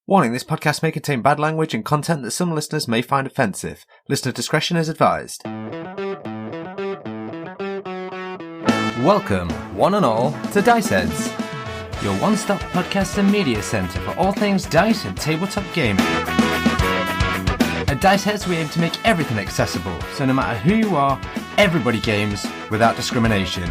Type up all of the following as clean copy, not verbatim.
Warning, this podcast may contain bad language and content that some listeners may find offensive. Listener discretion is advised. Welcome, one and all, to Dice Heads, your one-stop podcast and media centre for all things dice and tabletop gaming. At Dice Heads, we aim to make everything accessible, so no matter who you are, everybody games without discrimination.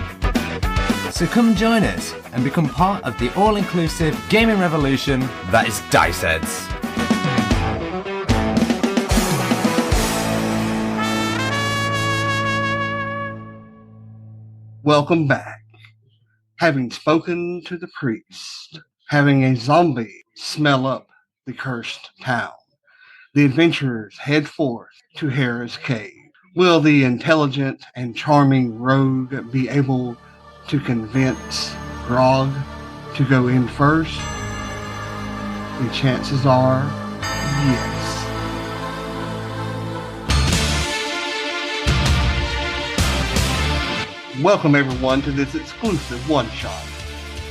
So come join us and become part of the all-inclusive gaming revolution that is Dice Heads. Welcome back. Having spoken to the priest, having a zombie smell up the cursed town, the adventurers head forth to Hera's cave. Will the intelligent and charming rogue be able to convince Grog to go in first? The chances are yes. Welcome everyone to this exclusive one-shot,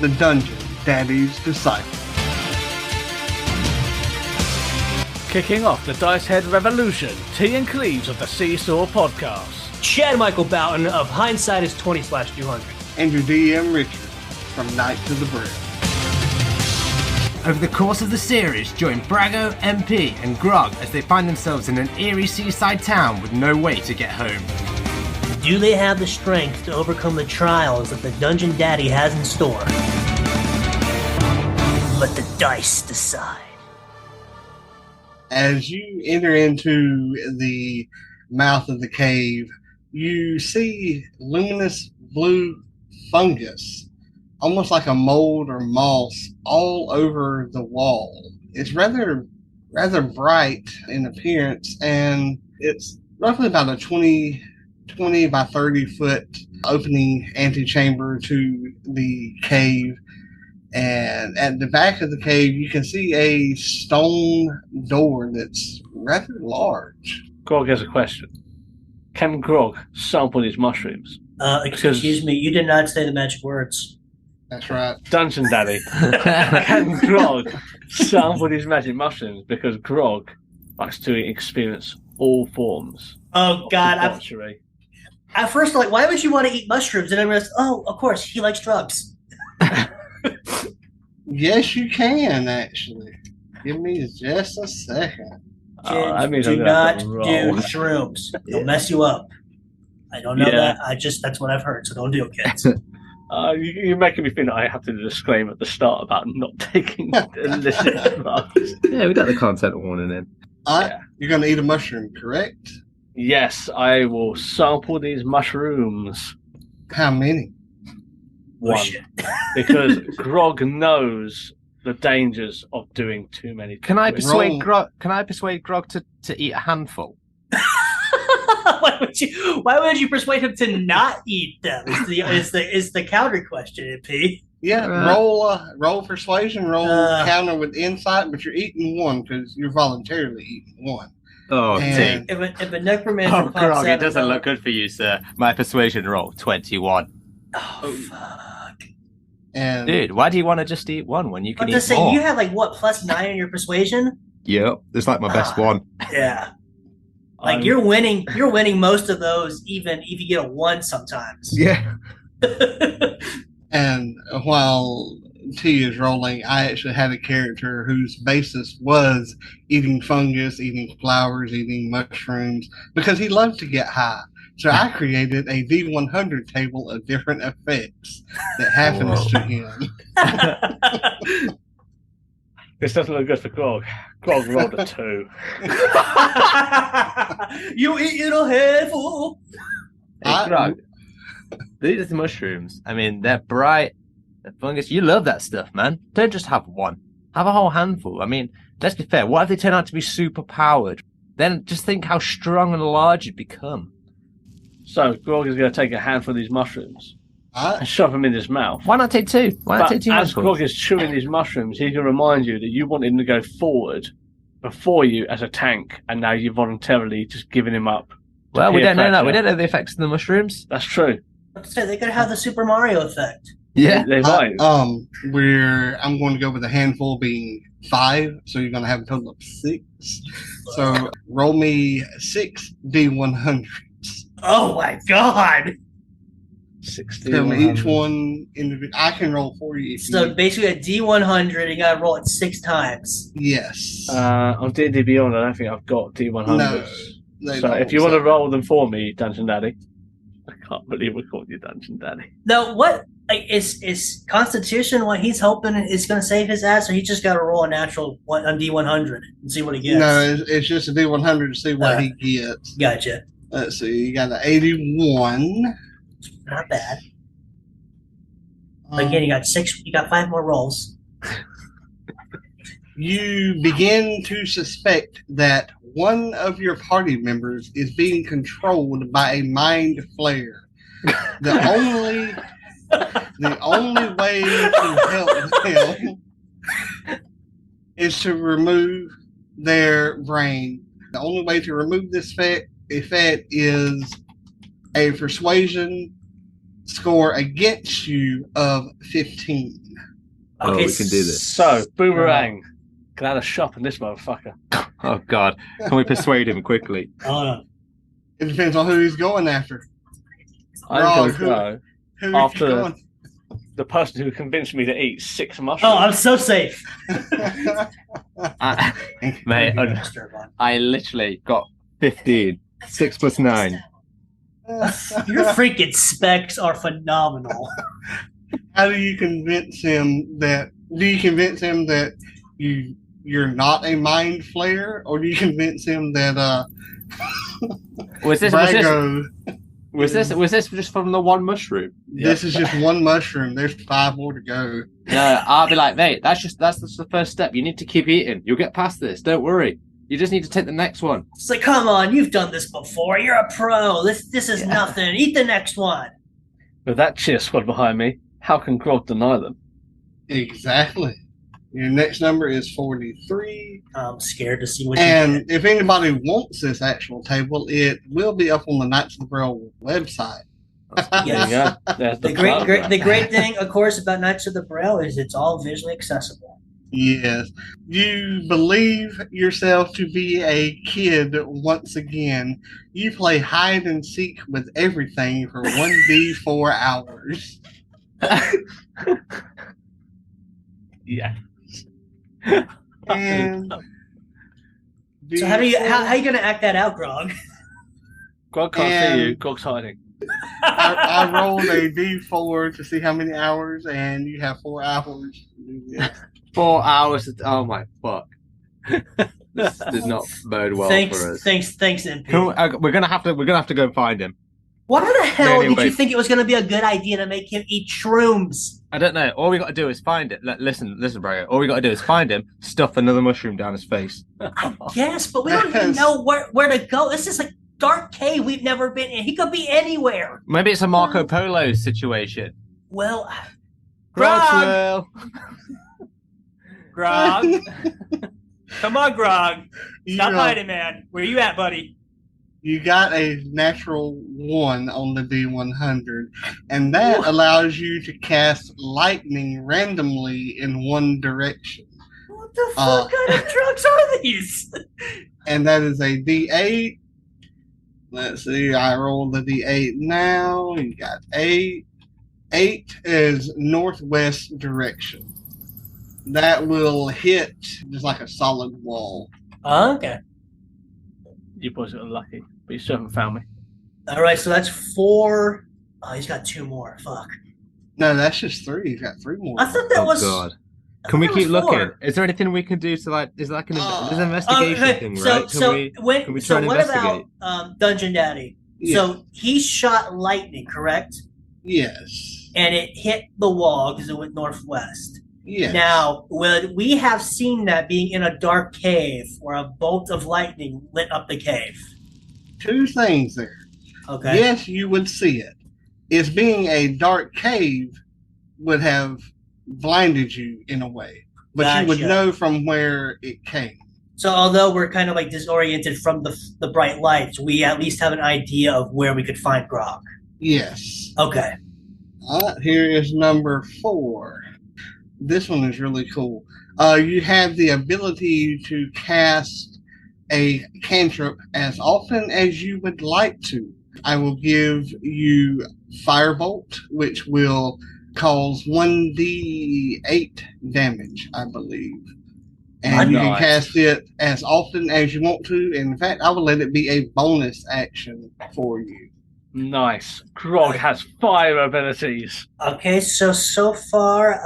The Dungeon Daddy's Disciple. Kicking off the Dice Head Revolution, T and Cleaves of the Seesaw Podcast. Chad Michael Bouten of Hindsight is 20/200. And your DM Richard from Night to the Braille. Over the course of the series, join Brago, MP, and Grog as they find themselves in an eerie seaside town with no way to get home. Do they have the strength to overcome the trials that the Dungeon Daddy has in store? Let the dice decide. As you enter into the mouth of the cave, you see luminous blue fungus, almost like a mold or moss, all over the wall. It's rather bright in appearance, and it's roughly about a 20 by 30 foot opening antechamber to the cave. And at the back of the cave, you can see a stone door that's rather large. Grog has a question. Can Grog sample these mushrooms? Excuse me, you did not say the magic words. That's right. Dungeon Daddy. Can Grog sample these magic mushrooms? Because Grog likes to experience all forms. Oh God! Debauchery. At first, like, why would you want to eat mushrooms? And I realized, oh, of course, he likes drugs. Yes, you can actually. Give me just a second. Kids, do not do shrooms. They'll mess you up. I don't know that. That's what I've heard. So don't do it, kids. You're making me think that I have to disclaim at the start about not taking illicit drugs. Yeah, we got the content warning in. You're going to eat a mushroom, correct? Yes, I will sample these mushrooms. How many? One. Because Grog knows the dangers of doing too many. Can I persuade Grog to eat a handful? Why would you persuade him to not eat them? Is the counter question, MP? Yeah, roll persuasion, counter with insight, but you're eating one because you're voluntarily eating one. Oh, if a necromancer pops Grog, out, it doesn't look good for you, sir. My persuasion roll, 21. Oh, fuck. And dude, why do you want to just eat one when you can eat more? Say, you have +9 in your persuasion? Yep, it's like my best one. Yeah. Like you're winning most of those, even if you get a 1 sometimes. Yeah. And while T is rolling, I actually had a character whose basis was eating fungus, eating flowers, eating mushrooms, because he loved to get high. So I created a D100 table of different effects that happens to him. This doesn't look good for Grog. Grog rolled a 2. You eat a handful. Hey, Grog, these are the mushrooms. I mean, they're bright. They're fungus. You love that stuff, man. Don't just have one. Have a whole handful. I mean, let's be fair. What if they turn out to be super powered? Then just think how strong and large you'd become. So Grog is going to take a handful of these mushrooms and shove them in his mouth. Why not take 2? Why not take 2 as handfuls? Grog is chewing these mushrooms, he can remind you that you wanted him to go forward before you as a tank, and now you're voluntarily just giving him up. Well, we don't know that. We don't know the effects of the mushrooms. That's true. Let's say they could have the Super Mario effect. Yeah, they might. I'm going to go with a handful being 5, so you're going to have a total of 6. So roll me 6 D100s. Oh my god! 60. Tell me each one individual. I can roll for you. So basically a D100, you gotta roll it 6 times. Yes. On D&D Beyond, I don't think I've got D100s. No, so if you want to roll them for me, Dungeon Daddy. I can't believe we called you Dungeon Daddy. Now, what is Constitution what he's hoping is going to save his ass, or he just got to roll a natural on D100 and see what he gets? No, it's just a D100 to see what he gets. Gotcha. Let's see. You got an 81. Not bad. Again, you got 6. You got 5 more rolls. You begin to suspect that one of your party members is being controlled by a mind flare. The only way to help them is to remove their brain. The only way to remove this effect is a persuasion score against you of 15. Okay, we can do this. So, Boomerang. Can I have a shop in this motherfucker? Oh, God. Can we persuade him quickly? It depends on who he's going after. I'm going to go who after the person who convinced me to eat 6 mushrooms. Oh, I'm so safe. Mate, I literally got 15. 6 plus 9. Your freaking specs are phenomenal. How do you convince him that? Do you convince him that you're not a mind flayer, or do you convince him that Was this just from the one mushroom? This is just one mushroom. There's 5 more to go. No, I'll be like, mate, that's just the first step. You need to keep eating. You'll get past this. Don't worry. You just need to take the next one. It's like, come on, you've done this before. You're a pro. This is nothing. Eat the next one. With that cheer squad behind me, how can Grog deny them? Exactly. Your next number is 43. I'm scared to see what you And get. if anybody wants this actual table, it will be up on the Knights of the Braille website. There you go. There's The great thing, of course, about Knights of the Braille is it's all visually accessible. Yes. You believe yourself to be a kid once again. You play hide and seek with everything for 1d4 hours. Yeah. And So how are you going to act that out, Grog? Grog can't see you. Grog's hiding. I rolled a d4 to see how many hours, and you have 4 hours to do this. 4 hours. Oh my fuck! This did not bode well for us. Thanks, MP. We're gonna have to go and find him. Why the hell Anyway. did you think it was going to be a good idea to make him eat shrooms? I don't know. All we got to do is find it. Listen, Brago. All we got to do is find him, stuff another mushroom down his face. Yes, but we don't even know where to go. This is a dark cave we've never been in. He could be anywhere. Maybe it's a Marco Polo situation. Well, Grog. Grog. Come on, Grog. Stop You, hiding, man. Where you at, buddy? You got a natural 1 on the D100, and that allows you to cast lightning randomly in one direction. What the fuck kind of drugs are these? And that is a D8. Let's see, I rolled the D8 now. You got 8. 8 is northwest direction. That will hit just like a solid wall. Okay. You boys are unlucky, but you still haven't found me. All right, so that's 4. Oh, he's got 2 more. Fuck. No, that's just 3. He's got 3 more. I thought that was. God. I Can we thought that keep was looking? 4. Is there anything we can do to there's like there's an investigation Okay, thing, so right? what investigate? about Dungeon Daddy? Yeah. So he shot lightning, correct? Yes. And it hit the wall because it went northwest. Yes. Now, would we have seen that being in a dark cave where a bolt of lightning lit up the cave? 2 things there. Okay. Yes, you would see it. It's being a dark cave would have blinded you in a way, but you would Gotcha. know from where it came. So although we're kind of like disoriented from the bright lights, we at least have an idea of where we could find Grog. Yes. Okay. Here is number 4. This one is really cool. You have the ability to cast a cantrip as often as you would like to. I will give you Firebolt, which will cause 1d8 damage, I believe. And you can cast it as often as you want to. In fact, I will let it be a bonus action for you. Nice. Grog has fire abilities. Okay, so far,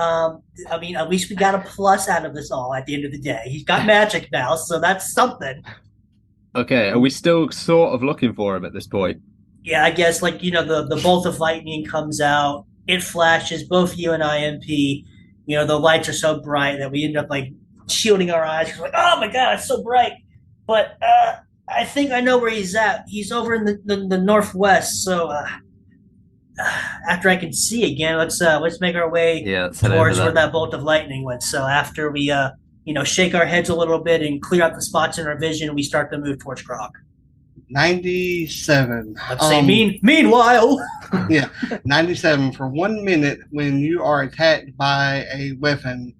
I mean, at least we got a plus out of this all at the end of the day. He's got magic now, so that's something. Okay, are we still sort of looking for him at this point? Yeah, I guess, like, the bolt of lightning comes out, it flashes, both you and IMP. The lights are so bright that we end up, like, shielding our eyes. We're like, oh my god, it's so bright. But I think I know where he's at. He's over in the northwest. So after I can see again, let's make our way towards where that bolt of lightning went. So after we shake our heads a little bit and clear out the spots in our vision, we start to move towards Grog. 97. Let's say meanwhile. Yeah, 97. For 1 minute, when you are attacked by a weapon,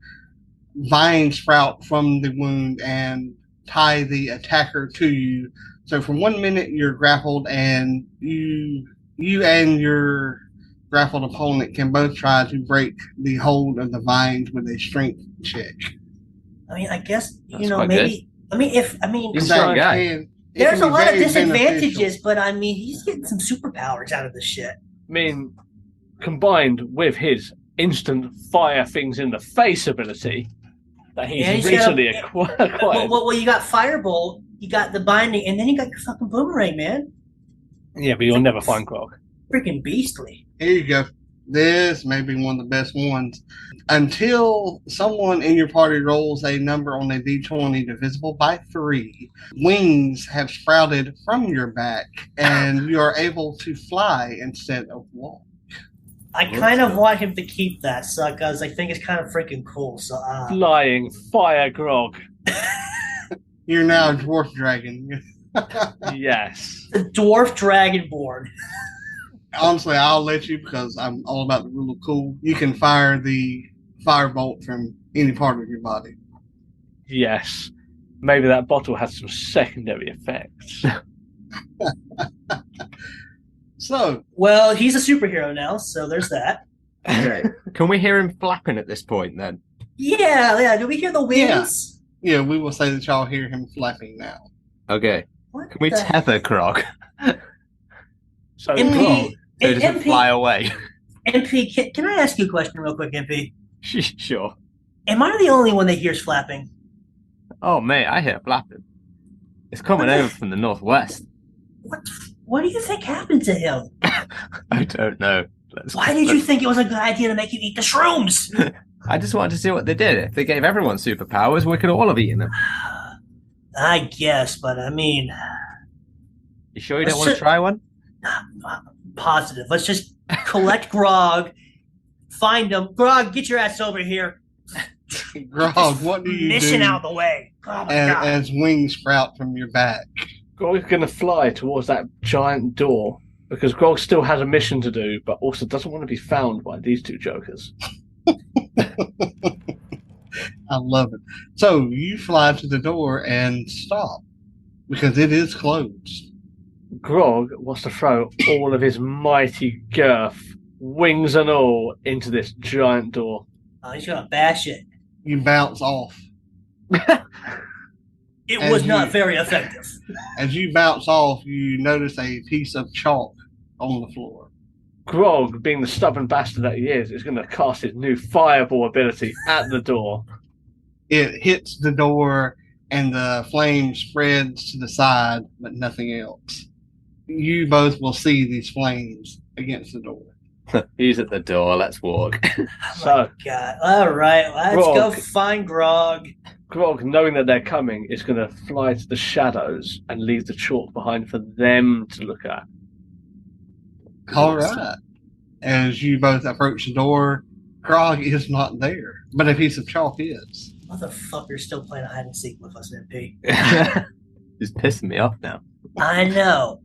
vines sprout from the wound and tie the attacker to you. So for 1 minute, you're grappled, and you and your grappled opponent can both try to break the hold of the vines with a strength check. I mean, I guess maybe. Good. He's a strong guy. There's a lot of disadvantages, but I mean, he's getting some superpowers out of this shit. I mean, combined with his instant fire things in the face ability that he's recently acquired. Well, you got Firebolt, you got the binding, and then you got your fucking boomerang, man. Yeah, but you'll never find Grog. Freaking beastly. Here you go. This may be one of the best ones. Until someone in your party rolls a number on a d20 divisible by 3, wings have sprouted from your back, and you are able to fly instead of walk. I kind of want him to keep that, because I think it's kind of freaking cool. So Flying fire Grog. You're now a dwarf dragon. Yes. The dwarf dragonborn. Honestly, I'll let you, because I'm all about the rule of cool. You can fire the firebolt from any part of your body. Yes. Maybe that bottle has some secondary effects. So, well, he's a superhero now, so there's that. Okay. Can we hear him flapping at this point then? Yeah. Do we hear the wings? Yeah, we will say that y'all hear him flapping now. Okay. What Can we tether Grog? So MP, so he doesn't fly away. MP, can I ask you a question real quick, MP? Sure. Am I the only one that hears flapping? Oh, mate, I hear flapping. It's coming over from the northwest. What do you think happened to him? I don't know. Why did you think it was a good idea to make him eat the shrooms? I just wanted to see what they did. If they gave everyone superpowers, we could all have eaten them. I guess, but I mean... You sure you don't want to try one? Positive. Let's just collect Grog, find him. Grog, get your ass over here. Grog, what do you mission do out of the way. Oh as wings sprout from your back? Grog's going to fly towards that giant door because Grog still has a mission to do, but also doesn't want to be found by these two jokers. I love it. So you fly to the door and stop because it is closed. Grog wants to throw all of his mighty girth, wings and all, into this giant door. Oh, he's going to bash it. You bounce off. It was not very effective. As you bounce off, you notice a piece of chalk on the floor. Grog, being the stubborn bastard that he is going to cast his new fireball ability at the door. It hits the door and the flame spreads to the side, but nothing else. You both will see these flames against the door. He's at the door. Let's walk. Oh, God. All right. Let's go find Grog. Grog, knowing that they're coming, is going to fly to the shadows and leave the chalk behind for them to look at. All right. As you both approach the door, Grog is not there, but a piece of chalk is. Motherfucker's still playing hide and seek with us, MP. He's pissing me off now. I know.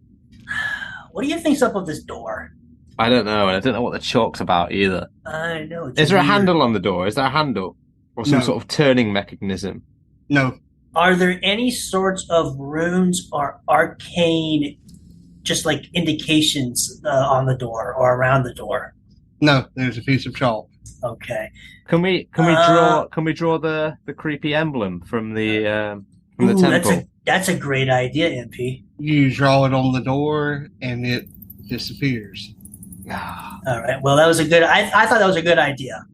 What do you think's up with this door? I don't know, and I don't know what the chalk's about either. I know. Is there a handle on the door? Is there a handle? Or some No. sort of turning mechanism? No, Are there any sorts of runes or arcane, just like indications on the door or around the door? no. There's a piece of chalk. Okay. Can we draw the creepy emblem from the Ooh, temple? that's a great idea, MP. You draw it on the door, and it disappears. All right. Well, that was a good. I thought that was a good idea.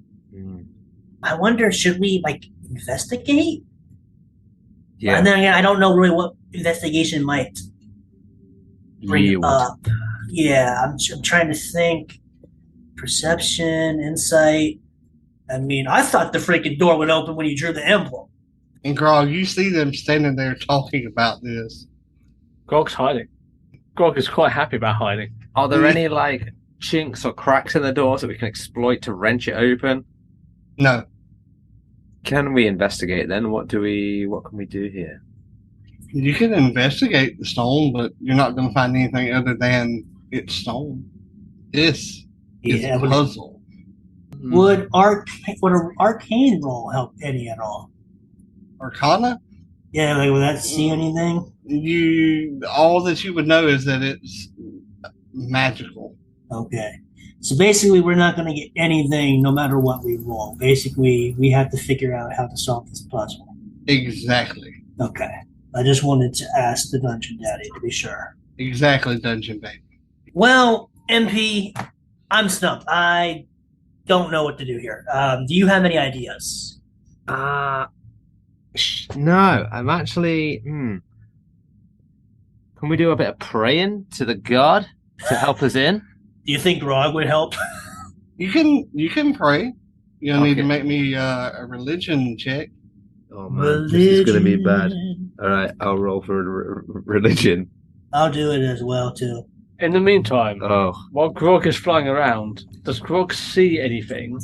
I wonder, should we investigate? Yeah. And then again, I don't know really what investigation might bring up. Yeah, I'm trying to think. Perception, insight. I mean, I thought the freaking door would open when you drew the emblem. And Grog, you see them standing there talking about this. Grog's hiding. Grog is quite happy about hiding. Are there any chinks or cracks in the doors that we can exploit to wrench it open? No. Can we investigate then? What can we do here? You can investigate the stone, but you're not going to find anything other than it's stone. This is a puzzle. Would an arcane roll help any at all? Arcana? Yeah, would that see anything? All that you would know is that it's magical. Okay. So basically, we're not going to get anything no matter what we roll. Basically, we have to figure out how to solve this puzzle. Exactly. Okay. I just wanted to ask the Dungeon Daddy to be sure. Exactly, Dungeon Baby. Well, MP, I'm stumped. I don't know what to do here. Do you have any ideas? No, I'm actually. Can we do a bit of praying to the god to help us in? Do you think Grog would help? You can pray. You'll need to make me a religion check. Oh man, this is going to be bad. All right, I'll roll for religion. I'll do it as well too. In the meantime, while Grog is flying around, does Grog see anything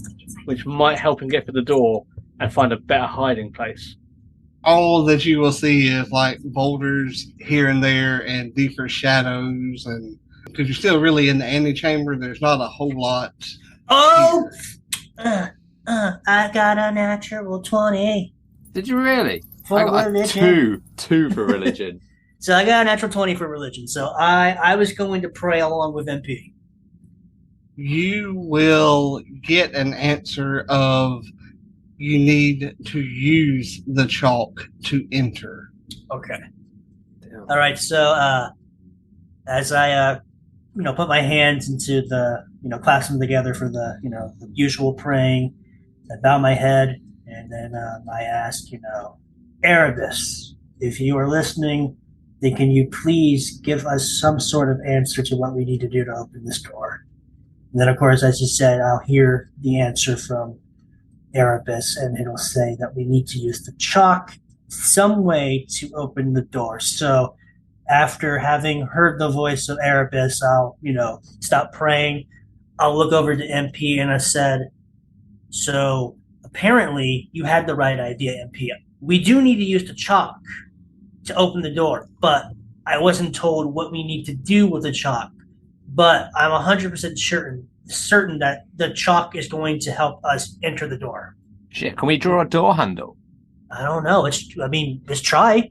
which might help him get to the door and find a better hiding place? All that you will see is boulders here and there and deeper shadows, and because you're still really in the antechamber, there's not a whole lot. Oh, I got a natural 20. Did you really? For I got religion. two for religion. So I got a natural 20 for religion. So I was going to pray along with MP. You will get an answer of you need to use the chalk to enter. Okay. Damn. All right. So as I put my hands into the clasp them together for the the usual praying, I bow my head and then I ask Erebus, if you are listening, then can you please give us some sort of answer to what we need to do to open this door? And then, of course, as you said, I'll hear the answer from Erebus, and it'll say that we need to use the chalk some way to open the door. So after having heard the voice of Erebus, I'll, stop praying. I'll look over to MP, and I said, so apparently you had the right idea, MP. We do need to use the chalk to open the door, but I wasn't told what we need to do with the chalk. But I'm 100% certain that the chalk is going to help us enter the door. Shit, can we draw a door handle? I don't know. Let's try.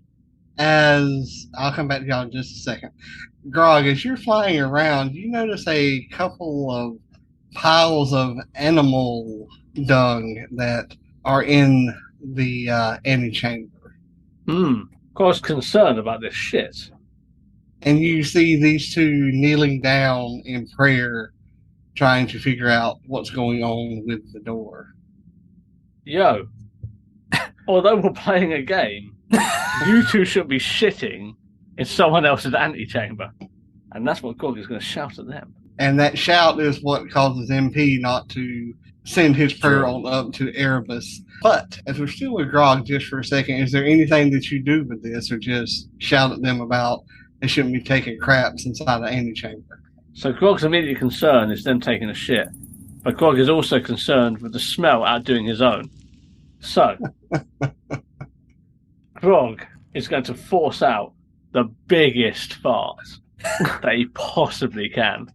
As I'll come back to y'all in just a second. Grog, as you're flying around, you notice a couple of piles of animal dung that are in the antechamber. I was concerned about this shit. And you see these two kneeling down in prayer, trying to figure out what's going on with the door. Yo, although we're playing a game, you two should be shitting in someone else's antechamber. And that's what Grog is going to shout at them. And that shout is what causes MP not to send his prayer on up to Erebus. But as we're still with Grog just for a second, is there anything that you do with this, or just shout at them about they shouldn't be taking craps inside the antechamber? So Grog's immediate concern is them taking a shit. But Grog is also concerned with the smell outdoing his own. So, Grog is going to force out the biggest fart that he possibly can.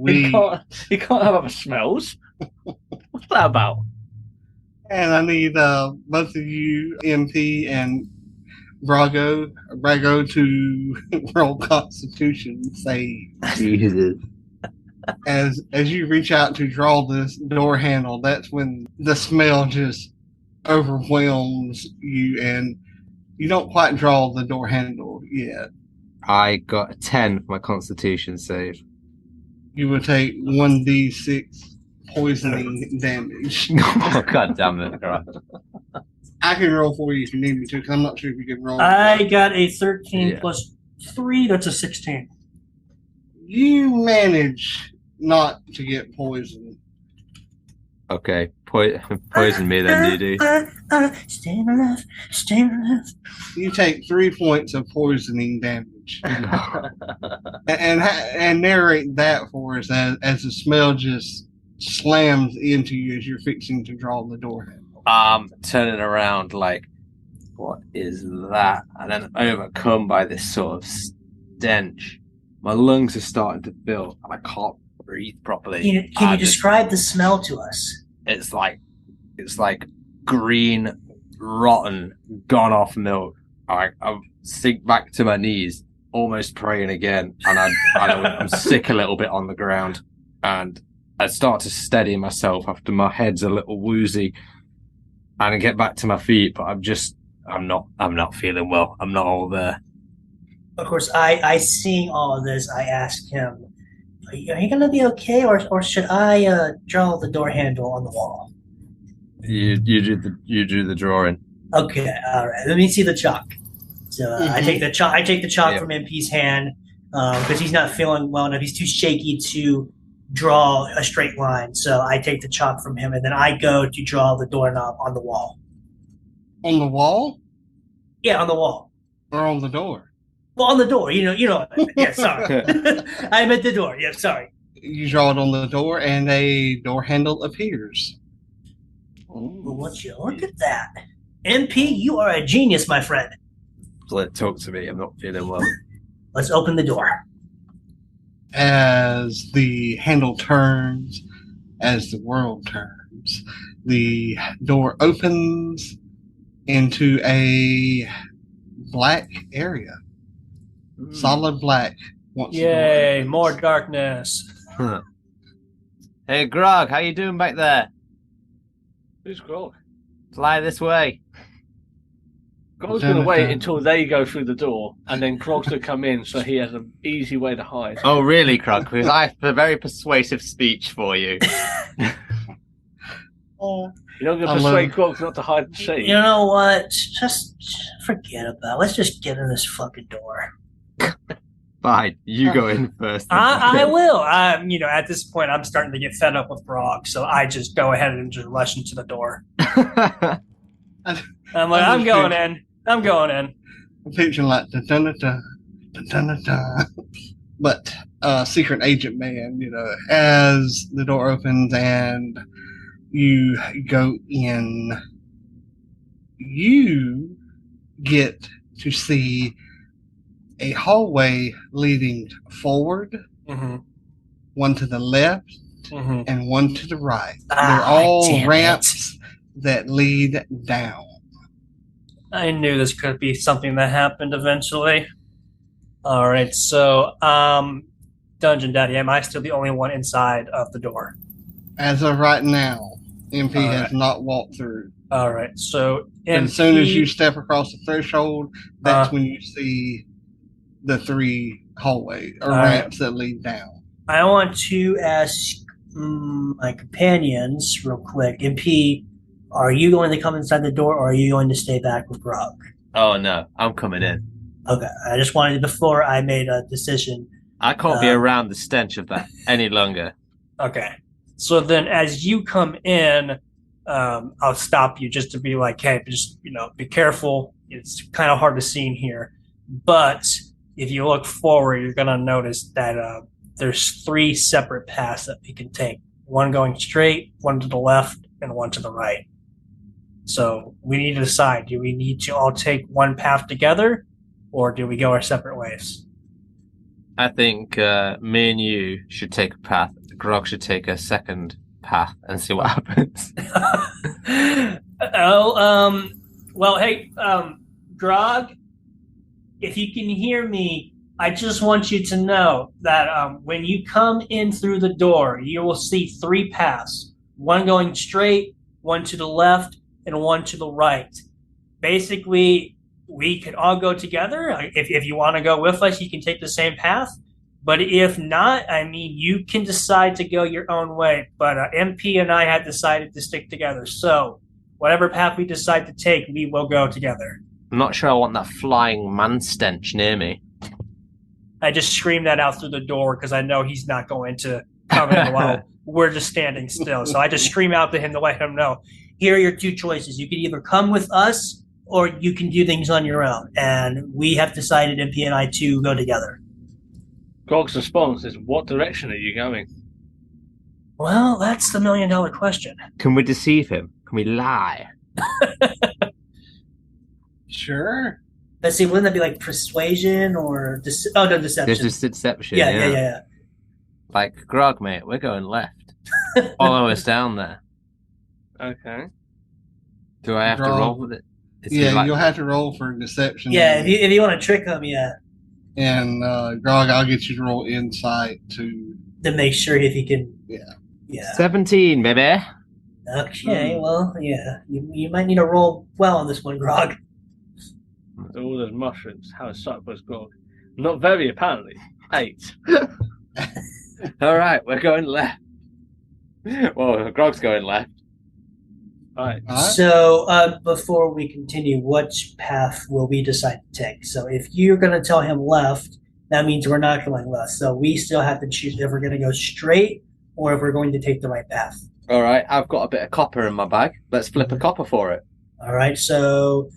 He can't have other smells. What's that about? And I need both of you, MP and Brago, to roll Constitution save. Jesus. As you reach out to draw this door handle, that's when the smell just overwhelms you, and you don't quite draw the door handle yet. I got a 10 for my Constitution save. You will take 1d6 poisoning damage. Oh, God damn it. Right. I can roll for you if you need me to, because I'm not sure if you can roll. I got a 13 Yeah. plus 3. That's a 16. You manage not to get poisoned. Okay, poison me then, DD. Staying alive, staying alive. You take 3 points of poisoning damage. and narrate that for us as the smell just slams into you as you're fixing to draw the door handle. Turning around like, what is that? And then overcome by this sort of stench. My lungs are starting to fill and I can't breathe properly. Can you describe the smell to us? It's like green, rotten, gone off milk. I sink back to my knees, almost praying again, and I'm sick a little bit on the ground, and I start to steady myself after my head's a little woozy, and I get back to my feet, but I'm not feeling well. I'm not all there. Of course, I seeing all of this, I asked him, are you going to be okay, or should I draw the door handle on the wall? You drew the drawing. Okay, all right. Let me see the chalk. So I take the chalk. I take the chalk Yeah. from MP's hand because he's not feeling well enough. He's too shaky to draw a straight line. So I take the chalk from him, and then I go to draw the doorknob on the wall. On the wall Yeah, on the wall. or on the door? Well, on the door. You know. Yeah, sorry. I meant the door. Yeah, sorry. You draw it on the door, and a door handle appears. Well, would you look at that? MP, you are a genius, my friend. Talk to me. I'm not feeling well. Let's open the door. As the handle turns, as the world turns, the door opens into a black area. Solid black. Once the door Yay, opens. more darkness. Hey, Grog, how you doing back there? Who's Grog? Fly this way. Grog's going to wait until they go through the door, and then Grog's going to come in so he has an easy way to hide. Oh, really, Grog? Because I have a very persuasive speech for you. You're not going to I persuade love- Grog not to hide and seek. You know what? Just forget about it. Let's just get in this fucking door. Fine, you go in first. I will. At this point, I'm starting to get fed up with Grog, so I just go ahead and just rush into the door. I'm like, I'm going in. I'm going in. I'm picturing like da-da-da-da, da-da-da-da. But secret agent man, as the door opens and you go in, you get to see a hallway leading forward, Mm-hmm. one to the left, Mm-hmm. and one to the right. Ah, They're all damn it. ramps that lead down. I knew this could be something that happened eventually. All right, so, Dungeon Daddy, am I still the only one inside of the door? As of right now, MP All has right. not walked through. All right, so But as soon as MP you step across the threshold, that's when you see the 3 hallways or All right. ramps that lead down. I want to ask my companions real quick. MP, are you going to come inside the door, or are you going to stay back with Grog? Oh, no, I'm coming in. Okay, I just wanted before I made a decision. I can't be around the stench of that any longer. Okay. So then as you come in, I'll stop you just to be like, hey, just, be careful. It's kind of hard to see in here. But if you look forward, you're going to notice that there's 3 separate paths that we can take. One going straight, one to the left, and one to the right. So we need to decide, do we need to all take one path together, or do we go our separate ways? I think me and you should take a path. Grog should take a second path and see what happens. Well, hey, Grog, if you can hear me, I just want you to know that when you come in through the door, you will see 3 paths, one going straight, one to the left, and one to the right. Basically, we could all go together. If you want to go with us, you can take the same path. But if not, I mean, you can decide to go your own way. But MP and I had decided to stick together. So whatever path we decide to take, we will go together. I'm not sure I want that flying man stench near me. I just scream that out through the door because I know he's not going to come in while we're just standing still. So I just scream out to him to let him know, here are your 2 choices. You can either come with us or you can do things on your own. And we have decided, MP and I, to go together. Grog's response is, what direction are you going? Well, that's the $1 million question. Can we deceive him? Can we lie? Sure. Let's see, wouldn't that be like persuasion or deception? There's just deception. Yeah. Like, Grog, mate, we're going left. Follow us down there. Okay. Do I have to Grog. roll with it? You'll have to roll for deception. Yeah, if you want to trick them, And Grog, I'll get you to roll insight to make sure if he can. Yeah. 17, baby. Okay, well, yeah, you might need to roll well on this one, Grog. All those mushrooms. How suck was Grog? Not very, apparently. 8. All right, we're going left. Well, Grog's going left. All right. So before we continue, which path will we decide to take? So if you're going to tell him left, that means we're not going left. So we still have to choose if we're going to go straight or if we're going to take the right path. All right, I've got a bit of copper in my bag. Let's flip a copper for it. All right, so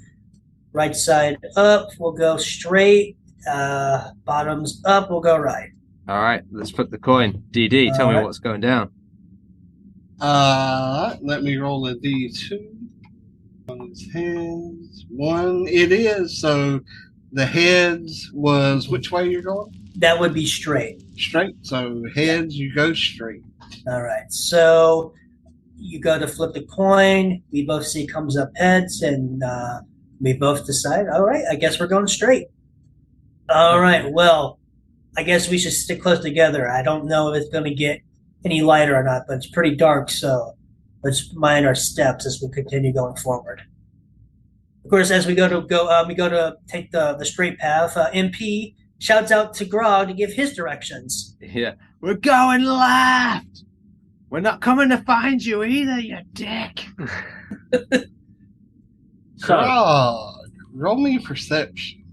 right side up, we'll go straight. Bottoms up, we'll go right. All right, let's flip the coin. DD, tell me right. what's going down. Let me roll a D2. On his heads. 1, it is. So the heads was which way you're going? That would be straight. Straight. So heads, you go straight. All right, so you go to flip the coin. We both see comes up heads, and we both decide, all right, I guess we're going straight. All right, well, I guess we should stick close together. I don't know if it's going to get any lighter or not, but it's pretty dark, so let's mind our steps as we continue going forward. Of course, as we go to take the straight path, MP shouts out to Grog to give his directions. Yeah, we're going left. We're not coming to find you either, you dick. Grog, roll me perception.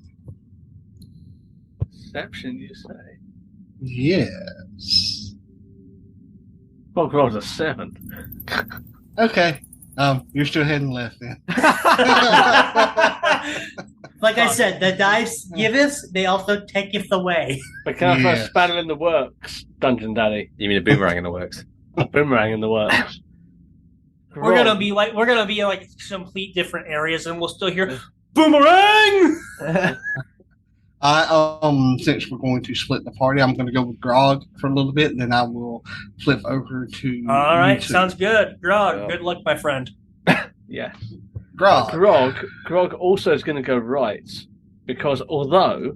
Perception, you say? Yes. Well, Grog's a 7. Okay. You're still heading left then. Like I said, the dice giveth, they also taketh away. But can I throw a Yes. spanner in the works, Dungeon Daddy? You mean a boomerang in the works? A boomerang in the works. We're gonna be like complete different areas, and we'll still hear boomerang. Since we're going to split the party, I'm going to go with Grog for a little bit, and then I will flip over to. All right, you two. sounds good. Grog, Yeah. good luck, my friend. Yeah. Grog. Grog also is going to go right because although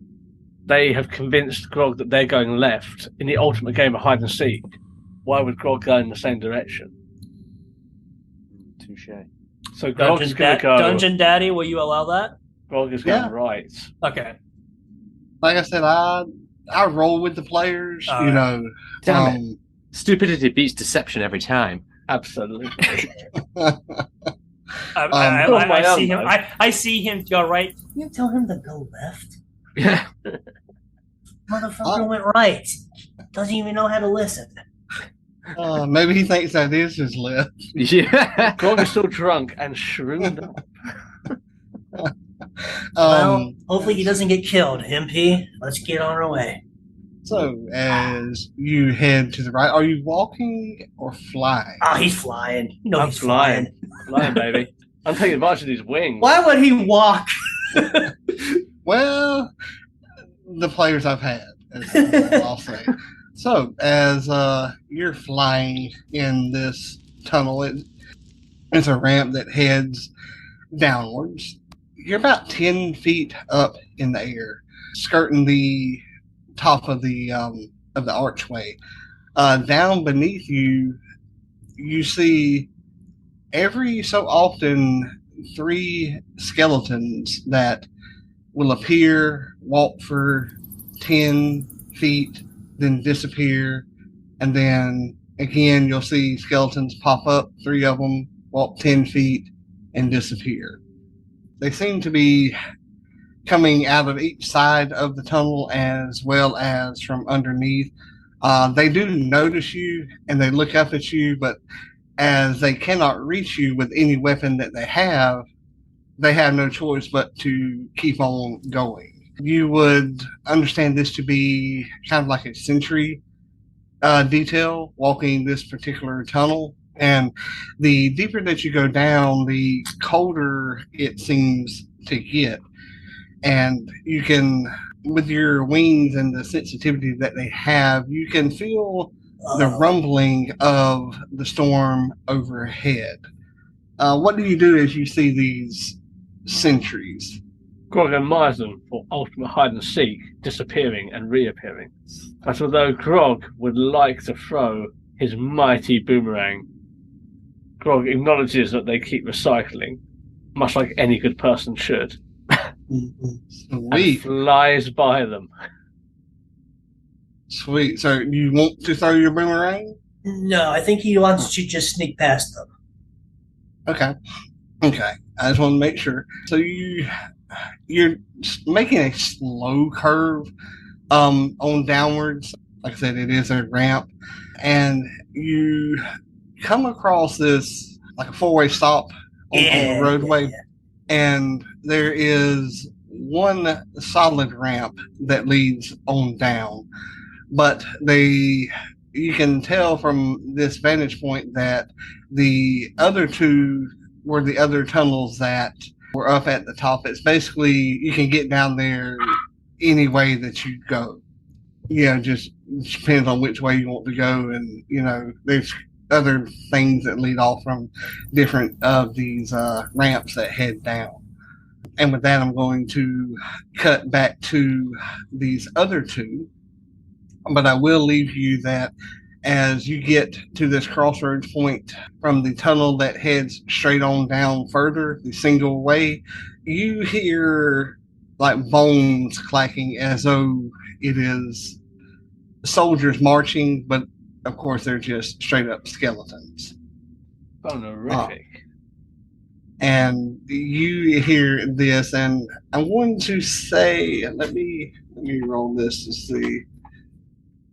they have convinced Grog that they're going left in the ultimate game of hide and seek, why would Grog go in the same direction? Touche. So Grog is going to go. Dungeon Daddy, will you allow that? Grog is going Yeah. right. Okay. Like I said, I roll with the players. All you right. know. Damn it. Stupidity beats deception every time. Absolutely. I see him go right. You tell him to go left. Yeah. Motherfucker went right. Doesn't even know how to listen. Maybe he thinks that is his left. Yeah. Grog is still drunk and shroomed up. Well, hopefully he doesn't get killed. MP, let's get on our way. So as you head to the right, are you walking or flying? Oh, he's flying. You know I'm he's flying. Flying, baby. I'm taking advantage of these wings. Why would he walk? Well, the players I've had, I'll say. So, as you're flying in this tunnel, it's a ramp that heads downwards. You're about 10 feet up in the air, skirting the top of the archway. Down beneath you, you see every so often 3 skeletons that will appear, walk for 10 feet, then disappear, and then again you'll see skeletons pop up, 3 of them, walk 10 feet, and disappear. They seem to be coming out of each side of the tunnel as well as from underneath. They do notice you and they look up at you, but as they cannot reach you with any weapon that they have no choice but to keep on going. You would understand this to be kind of like a sentry detail walking this particular tunnel. And the deeper that you go down, the colder it seems to get. And you can, with your wings and the sensitivity that they have, you can feel the rumbling of the storm overhead. What do you do as you see these sentries? Grog admires them for ultimate hide and seek, disappearing and reappearing. But although Grog would like to throw his mighty boomerang, Grog acknowledges that they keep recycling, much like any good person should, and flies by them. Sweet. So you want to throw your boomerang? No, I think he wants to just sneak past them. Okay. I just want to make sure. So you're making a slow curve on downwards. Like I said, it is a ramp, and you come across this like a 4-way stop on the roadway, and there is one solid ramp that leads on down. But you can tell from this vantage point that the other 2 were the other tunnels that were up at the top. It's basically, you can get down there any way that you go. Just depends on which way you want to go. And, there's other things that lead off from different of these ramps that head down. And with that, I'm going to cut back to these other 2. But I will leave you that as you get to this crossroads point from the tunnel that heads straight on down further, the single way, you hear like bones clacking as though it is soldiers marching, but of course they're just straight up skeletons. Honorific. And you hear this, and I'm going to say, let me roll this to see.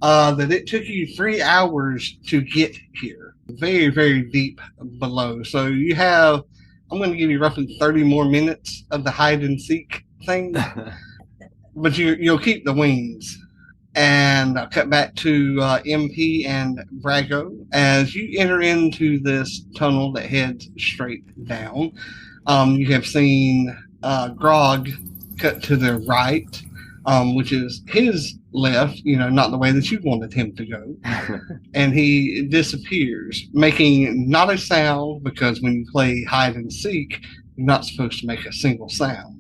That it took you 3 hours to get here. Very, very deep below. So I'm going to give you roughly 30 more minutes of the hide and seek thing. But you'll keep the wings. And I'll cut back to MP and Brago. As you enter into this tunnel that heads straight down, you have seen Grog cut to the right, which is his left, not the way that you wanted him to go. And he disappears, making not a sound, because when you play hide and seek, you're not supposed to make a single sound.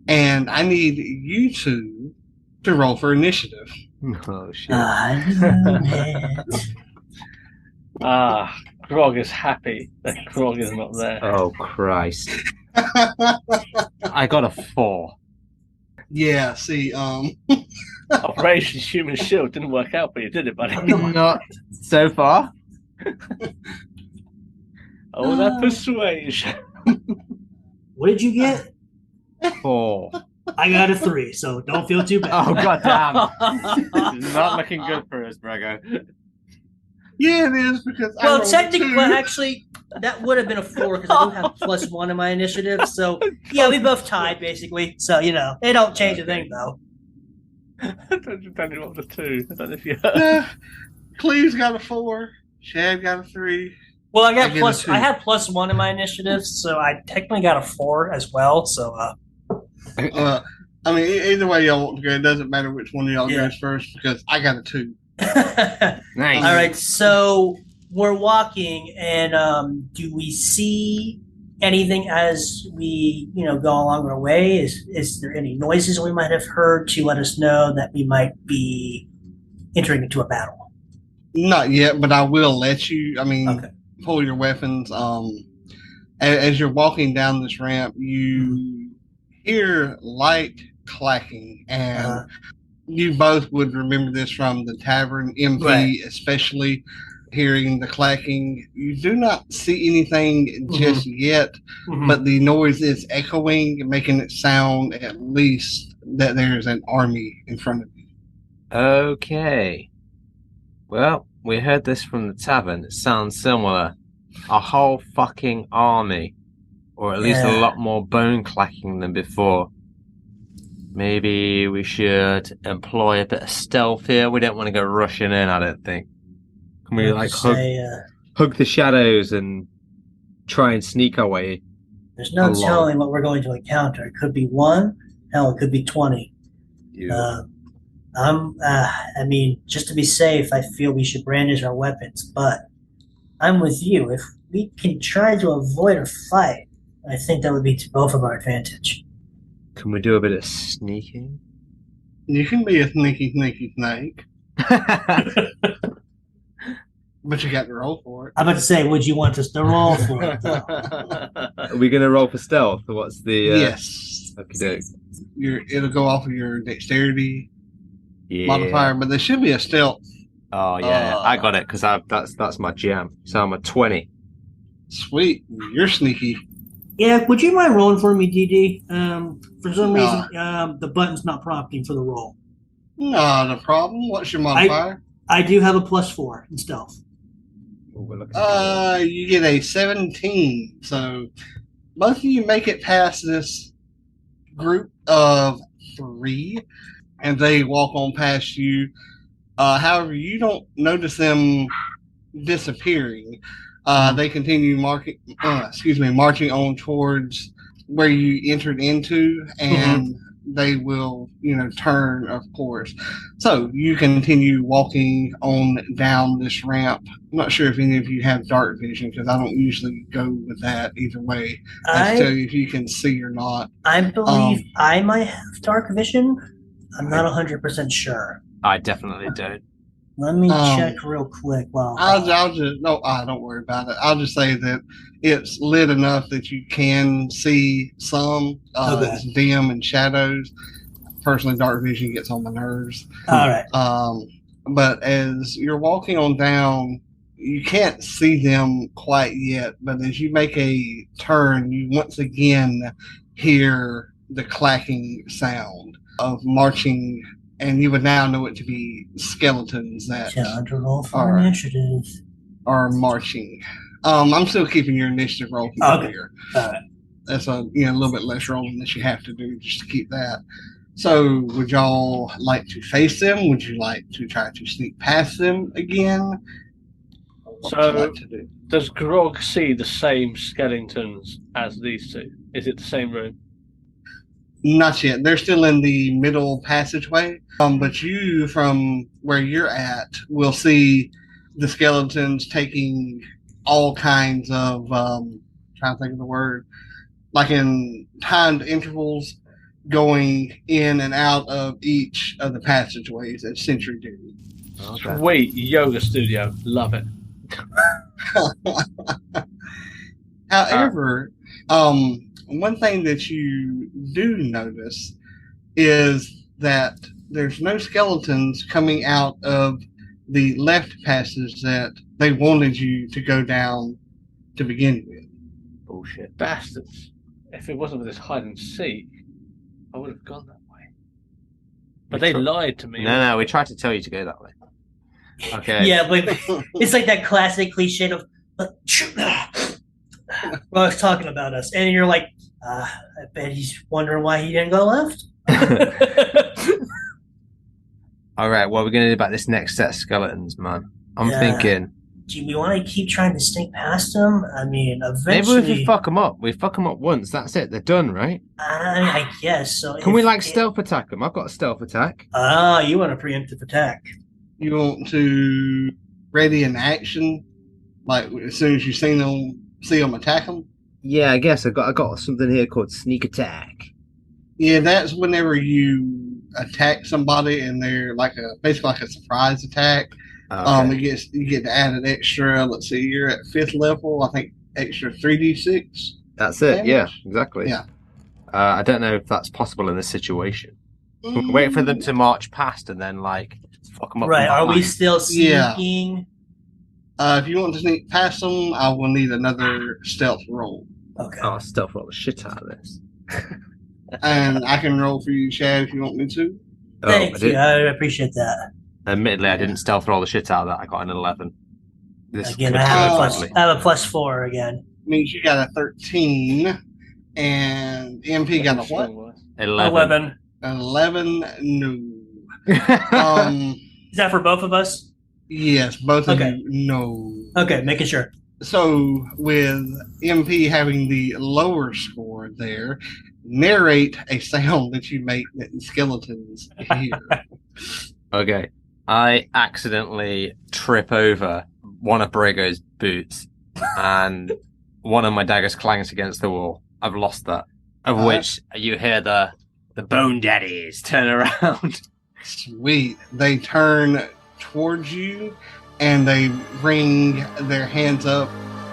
And I need you two to roll for initiative. Oh, shit. Grog is happy that Grog is not there. Oh, Christ. I got a 4. Yeah, see, Operation Human Shield didn't work out, but you did it, buddy. Not so far. Oh, that persuasion. What did you get? 4. I got a 3, so don't feel too bad. Oh, goddamn. It's not looking good for us, Brago. Yeah, it is, because well, technically, actually, that would have been a 4 because I do have +1 in my initiative. So yeah, we both tied basically. So it don't change a thing though. I don't know what the 2. I don't know if you Cleaves got a 4. Chad got a 3. Well, I had +1 in my initiative, so I technically got a 4 as well. So either way y'all want to go, it doesn't matter which one of y'all goes first, because I got a 2. Nice. All right, so we're walking, and do we see anything as we, go along our way? Is there any noises we might have heard to let us know that we might be entering into a battle? Not yet, but I will let you. Okay. Pull your weapons. As you're walking down this ramp, you hear light clacking, and you both would remember this from the tavern. MP, Right. especially hearing the clacking. You do not see anything just yet, but the noise is echoing, making it sound at least that there's an army in front of you. Okay. Well, we heard this from the tavern. It sounds similar. A whole fucking army. Or at least a lot more bone clacking than before. Maybe we should employ a bit of stealth here. We don't want to go rushing in, I don't think. Can we hug the shadows and try and sneak our way? There's no telling what we're going to encounter. It could be 1, hell, it could be 20. Yeah. Just to be safe, I feel we should brandish our weapons, but I'm with you. If we can try to avoid a fight, I think that would be to both of our advantage. Can we do a bit of sneaking? You can be a sneaky snake, but you got to roll for it. I'm about to say, would you want us to roll for it, though? Are we going to roll for stealth? Or what's the... Yes. Okay, It'll go off of your dexterity modifier, but there should be a stealth. Oh, yeah. I got it, because that's my jam. So I'm a 20. Sweet. You're sneaky. Yeah, would you mind rolling for me, DD? For some reason, the button's not prompting for the roll. Not a problem. What's your modifier? I do have a +4 in stealth. You get a 17. So both of you make it past this group of 3, and they walk on past you. However, you don't notice them disappearing. They continue marching on towards where you entered into, and they will, turn, of course. So you continue walking on down this ramp. I'm not sure if any of you have dark vision, because I don't usually go with that either way. I tell you if you can see or not. I believe I might have dark vision. I'm not 100% sure. I definitely don't. Let me check real quick. Don't worry about it. I'll just say that it's lit enough that you can see some. It's dim and shadows. Personally, dark vision gets on my nerves. All right. But as you're walking on down, you can't see them quite yet. But as you make a turn, you once again hear the clacking sound of marching. And you would now know it to be skeletons that are marching. I'm still keeping your initiative roll here. That's a little bit less rolling that you have to do just to keep that. So, would y'all like to face them? Would you like to try to sneak past them again? Does Grog see the same skeletons as these two? Is it the same room? Not yet. They're still in the middle passageway. But you, from where you're at, will see the skeletons taking all kinds of, trying to think of the word, like in timed intervals, going in and out of each of the passageways at Century Duty. Okay. Sweet yoga studio. Love it. However, one thing that you do notice is that there's no skeletons coming out of the left passage that they wanted you to go down to begin with. Bullshit. Bastards. If it wasn't for this hide and seek, I would have gone that way. But they lied to me. No, we tried to tell you to go that way. Okay. Yeah, but it's like that classic cliche of, well, he's talking about us. And you're like, I bet he's wondering why he didn't go left. All right, what are we going to do about this next set of skeletons, man? I'm thinking... Do we want to keep trying to sneak past them? I mean, Maybe eventually... if we fuck them up. We fuck them up once, that's it. They're done, right? I guess. So Can we, stealth attack them? I've got a stealth attack. You want a preemptive attack. You want to ready an action, like as soon as you see them attack them. Yeah, I guess I got something here called sneak attack. Yeah, that's whenever you attack somebody and they're basically like a surprise attack. Okay. You get to add an extra. Let's see, you're at 5th level. I think extra 3d6. That's it. damage? Yeah, exactly. Yeah. I don't know if that's possible in this situation. Wait for them to march past and then fuck them up. Right. Are we behind. still Yeah. sneaking? If you want to sneak past them, I will need another stealth roll, Okay. Oh, stealth roll the shit out of this. and I can roll for you, Chad, if you want me to. Thank you. I appreciate that. Admittedly, I didn't stealth roll the shit out of that. I got an 11. This Again, could I have, go a badly. I have a +4 again. Means you got a 13, and MP got a what? 11. 11. No. Is that for both of us? Yes, both of Okay. you. No. Okay, making sure. So with MP having the lower score there, narrate a sound that you make that skeletons hear. Okay. I accidentally trip over one of Brago's boots, and one of my daggers clangs against the wall. I've lost that. Of which you hear the Bone Daddies turn around. Sweet. They turn towards you and they bring their hands up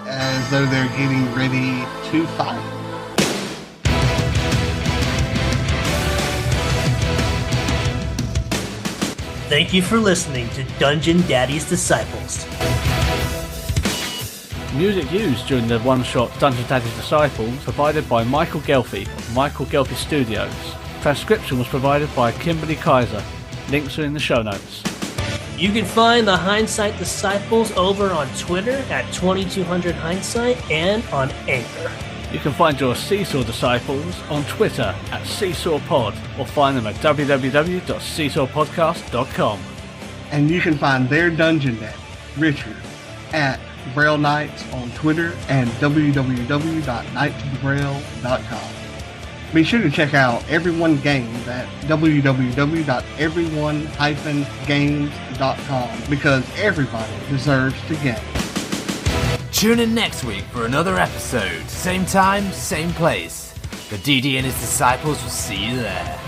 as though they're getting ready to fight. Thank you for listening to Dungeon Daddy's Disciples. Music used during the one-shot Dungeon Daddy's Disciples provided by Michael Gelfie of Michael Gelfie Studios. Transcription was provided by Kimberly Kaiser. Links are in the show notes. You can find the Hindsight Disciples over on Twitter at 2200 Hindsight and on Anchor. You can find your Seesaw Disciples on Twitter at SeesawPod or find them at www.seesawpodcast.com. And you can find their dungeon daddy, Richard, at Braille Knights on Twitter and www.knightsofthebraille.com. Be sure to check out Everyone Games at www.everyone-games.com because everybody deserves to game. Tune in next week for another episode. Same time, same place. The DD and his disciples will see you there.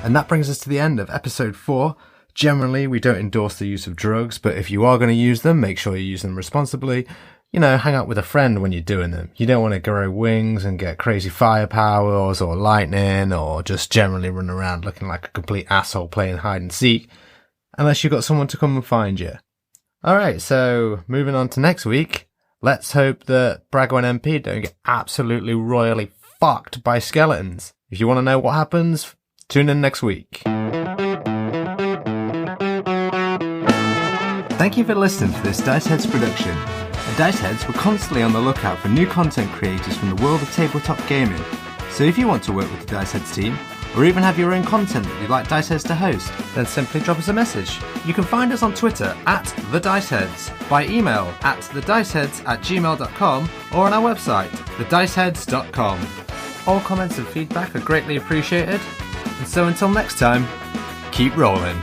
And that brings us to the end of episode 4. Generally, we don't endorse the use of drugs, but if you are going to use them, make sure you use them responsibly. You know, hang out with a friend when you're doing them. You don't want to grow wings and get crazy fire powers or lightning or just generally run around looking like a complete asshole playing hide and seek, unless you've got someone to come and find you. Alright, so moving on to next week, let's hope that Brago and MP don't get absolutely royally fucked by skeletons. If you want to know what happens, tune in next week. Thank you for listening to this Dice Heads production. At Dice Heads, we're constantly on the lookout for new content creators from the world of tabletop gaming. So if you want to work with the Dice Heads team, or even have your own content that you'd like Dice Heads to host, then simply drop us a message. You can find us on Twitter at TheDiceHeads, by email at thediceheads@gmail.com, or on our website, thediceheads.com. All comments and feedback are greatly appreciated. And so until next time, keep rolling.